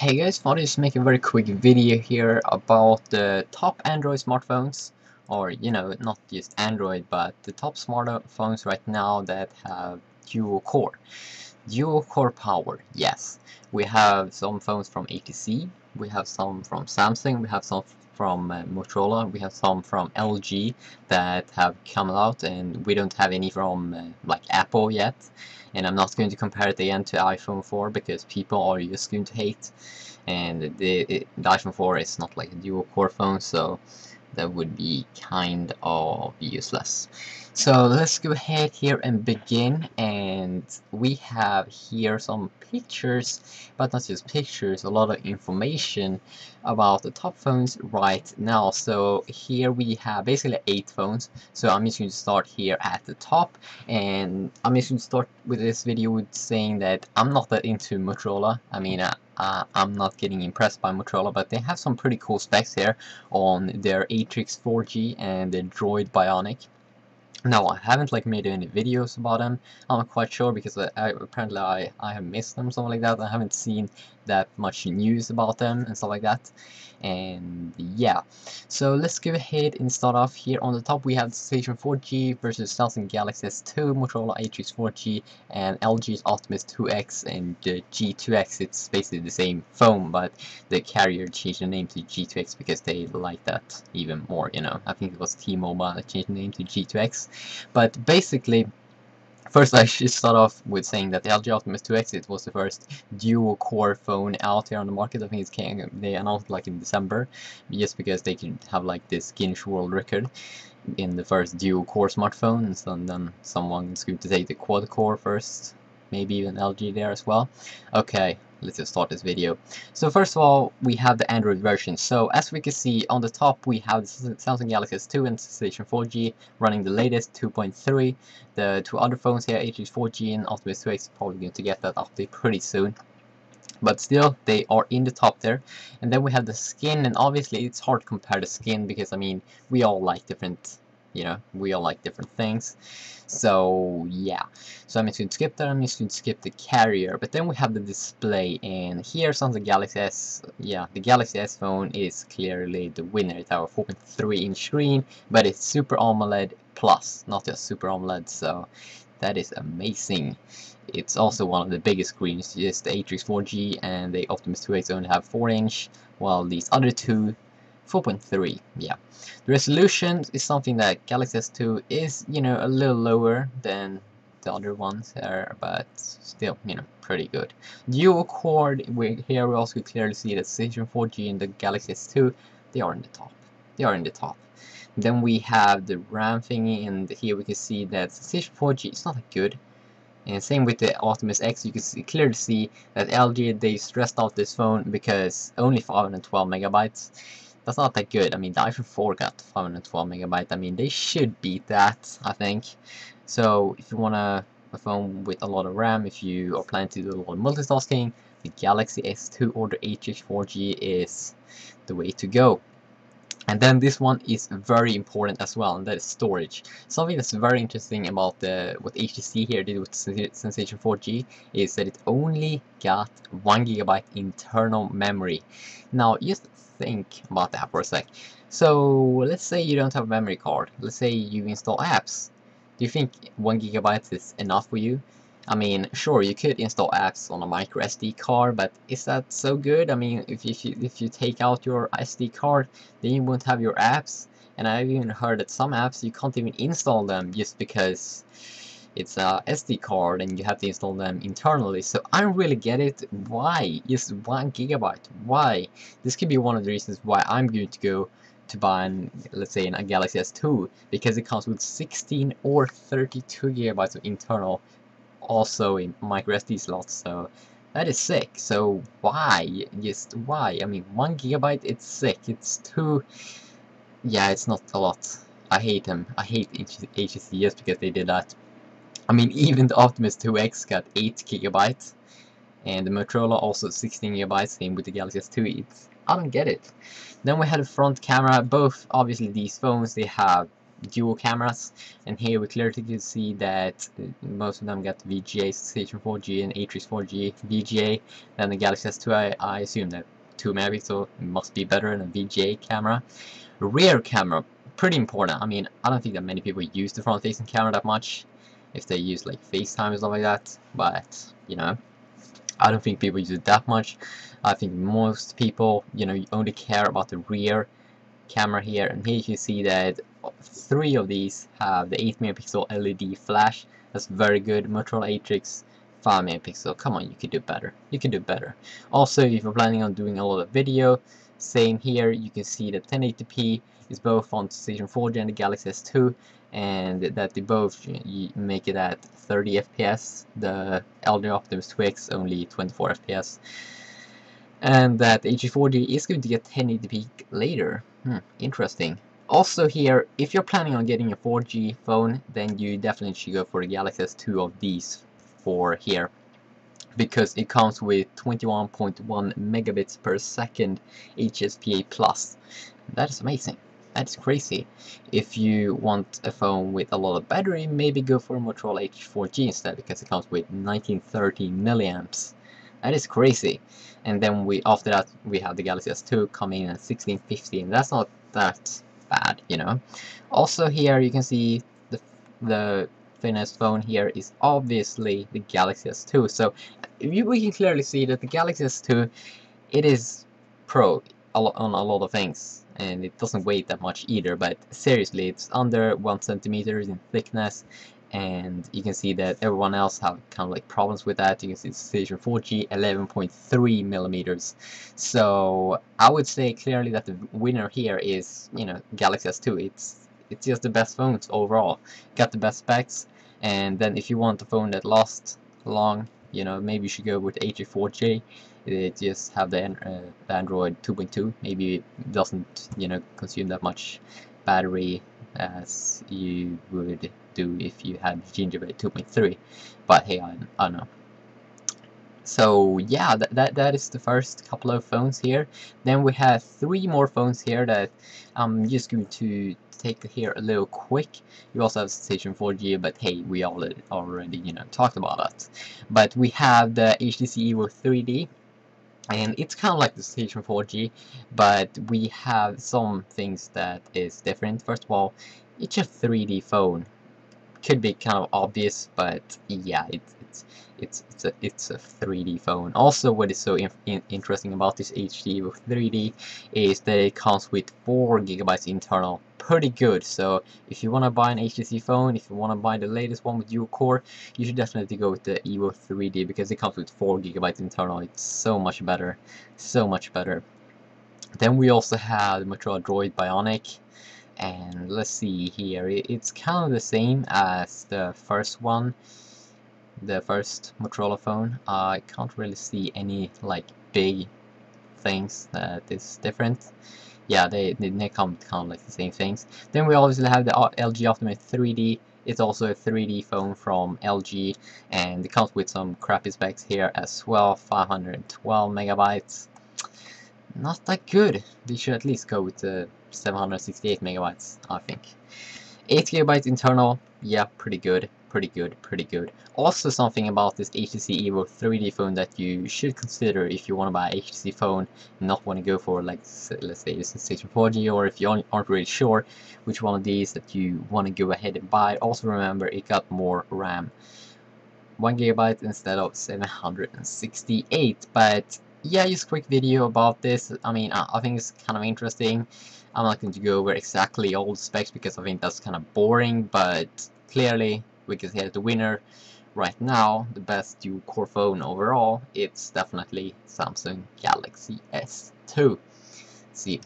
Hey guys, thought I'd just make a very quick video here about the top Android smartphones, or not just Android, but the top smartphones right now that have dual core. Dual core power, yes. We have some phones from Htc, we have some from Samsung, we have some from Motorola, we have some from LG that have come out, and we don't have any from like Apple yet. And I'm not going to compare it again to iPhone 4 because people are just going to hate. And the iPhone 4 is not like a dual core phone, so that would be kind of useless. So let's go ahead here and begin, and we have here some pictures, but not just pictures, a lot of information about the top phones right now. So here we have basically 8 phones, so I'm just going to start here at the top, and I'm just going to start with this video with saying that I'm not that into Motorola. I mean, I'm not getting impressed by Motorola, but they have some pretty cool specs here on their Atrix 4G and the Droid Bionic. Now, I haven't like made any videos about them. I'm not quite sure because apparently I have missed them, something like that. I haven't seen that much news about them and stuff like that. And yeah, so let's go ahead and start off here. On the top we have the Station 4G versus Samsung Galaxy S2, Motorola Atrix 4G, and LG's Optimus 2X and the G2x. It's basically the same phone, but the carrier changed the name to G2x because they like that even more, I think it was T-Mobile that changed the name to G2x. But basically, first I should start off with saying that the LG Optimus 2X, it was the first dual-core phone out here on the market. I think they announced like in December, just because they could have like this Guinness World Record in the first dual-core smartphone, and then someone's going to take the quad-core first, maybe even LG there as well. Okay, let's just start this video. So first of all, we have the Android version. So as we can see on the top, we have the Samsung Galaxy S2 and Station 4G running the latest 2.3. The two other phones here, Atrix 4G and Optimus 2X, probably going to get that update pretty soon. But still, they are in the top there. And then we have the skin, and obviously it's hard to compare the skin because, I mean, we all like different, we all like different things. So yeah, so I'm just going to skip that. I'm just going to skip the carrier, but then we have the display, and here's on the Galaxy S. Yeah, the Galaxy S phone is clearly the winner. It's our 4.3-inch screen, but it's Super AMOLED Plus, not just Super AMOLED, so that is amazing. It's also one of the biggest screens. Just the Atrix 4G and the Optimus 2X only have 4-inch, while these other two 4.3. Yeah, the resolution is something that Galaxy S2 is, a little lower than the other ones here, but still, pretty good. Dual core, here we also clearly see that Station 4G and the Galaxy S2, they are in the top. They are in the top. Then we have the RAM thingy, and here we can see that Station 4G is not that good. And same with the Optimus X, you can clearly see that LG, they stressed out this phone because only 512 megabytes. That's not that good. I mean, the iPhone 4 got 512 megabytes. I mean, they should beat that, I think. So if you want a phone with a lot of RAM, if you are planning to do a lot of multitasking, the Galaxy S2 or the Atrix 4G is the way to go. And then this one is very important as well, and that is storage. Something that's very interesting about what HTC here did with Sensation 4G is that it only got 1 GB internal memory. Now just think about that for a sec. So let's say you don't have a memory card. Let's say you install apps. Do you think 1 GB is enough for you? I mean, sure, you could install apps on a micro SD card, but is that so good? I mean, if you take out your SD card, then you won't have your apps. And I've even heard that some apps you can't even install them just because it's a SD card and you have to install them internally. So I don't really get it. Why? Just 1 GB? Why? This could be one of the reasons why I'm going to go to buy let's say a Galaxy S2, because it comes with 16 or 32 GB of internal, also in micro SD slots, so that is sick. So why? Just why? I mean, 1 GB, it's sick. It's too. Yeah, it's not a lot. I hate them. I hate HTC just because they did that. I mean, even the Optimus 2X got 8 GB, and the Motorola also 16 GB. Same with the Galaxy S2. I don't get it. Then we had a front camera. Both, obviously, these phones, they have dual cameras, and here we clearly can see that most of them got VGA, Station 4G and Atrix 4G VGA. Then the Galaxy S2, I assume that 2 megapixel must be better than a VGA camera. Rear camera, pretty important. I mean, I don't think that many people use the front-facing camera that much, if they use like FaceTime and stuff like that, but you know, I don't think people use it that much. I think most people, you know, only care about the rear camera here, and here you see that 3 of these have the 8 megapixel LED flash. That's very good. Motorola Atrix 5 megapixel. Come on, you could do better. You can do better. Also, if you're planning on doing a lot of video, same here. You can see that 1080p is both on Station 4G and the Galaxy S2, and that they both make it at 30 FPS. The LG Optimus 2X only 24 FPS. And that H4G is going to get 1080p later. Interesting. Also here, if you're planning on getting a 4G phone, then you definitely should go for the Galaxy S2 of these 4 here, because it comes with 21.1 megabits per second HSPA plus. That is amazing. That is crazy. If you want a phone with a lot of battery, maybe go for a Motorola H4G instead, because it comes with 1930 milliamps. That is crazy. And then after that we have the Galaxy S2 coming in at 1650, and that's not that bad, you know. Also here you can see the thinnest phone here is obviously the Galaxy S2. So we can clearly see that the Galaxy S2, it is pro on a lot of things, and it doesn't weigh that much either, but seriously, it's under 1 centimeter in thickness. And you can see that everyone else have kind of like problems with that. You can see the Station 4G 11.3 millimeters. So I would say clearly that the winner here is, you know, Galaxy S2. It's just the best phones overall. Got the best specs, and then if you want a phone that lasts long, you know, maybe you should go with Htc 4J. It just have the Android 2.2. Maybe it doesn't, you know, consume that much battery as you would do if you had Gingerbread 2.3, but hey, I don't know. So yeah, that is the first couple of phones here. Then we have 3 more phones here that I'm just going to take here a little quick. You also have Station 4G, but hey, we already you know, talked about that. But we have the Htc Evo 3D, and it's kind of like the Station 4G, but we have some things that is different. First of all, it's a 3D phone. Could be kind of obvious, but yeah, it's a 3D phone. Also, what is so interesting about this HD with 3D is that it comes with 4 GB internal. Pretty good. So if you want to buy an HTC phone, if you want to buy the latest one with dual core, you should definitely go with the Evo 3D, because it comes with 4 GB internal. It's so much better, so much better. Then we also have the Motorola Droid Bionic. And let's see here, it's kind of the same as the first one, the first Motorola phone. I can't really see any like big things that is different. Yeah, they come kind of like the same things. Then we obviously have the LG Optimus 3D. It's also a 3D phone from LG, and it comes with some crappy specs here as well. 512 megabytes. Not that good. They should at least go with the 768 megabytes, I think. 8 gigabytes internal, yeah, pretty good, pretty good, pretty good. Also, something about this HTC Evo 3D phone that you should consider if you want to buy an HTC phone, not want to go for, like, let's say this is Station 4G, or if you aren't really sure which one of these that you want to go ahead and buy. Also remember, it got more RAM, 1 gigabyte instead of 768. But yeah, just a quick video about this. I mean, I think it's kind of interesting. I'm not going to go over exactly all the specs, because I think that's kind of boring, but clearly we can say that the winner right now, the best dual core phone overall, it's definitely Samsung Galaxy S2. See.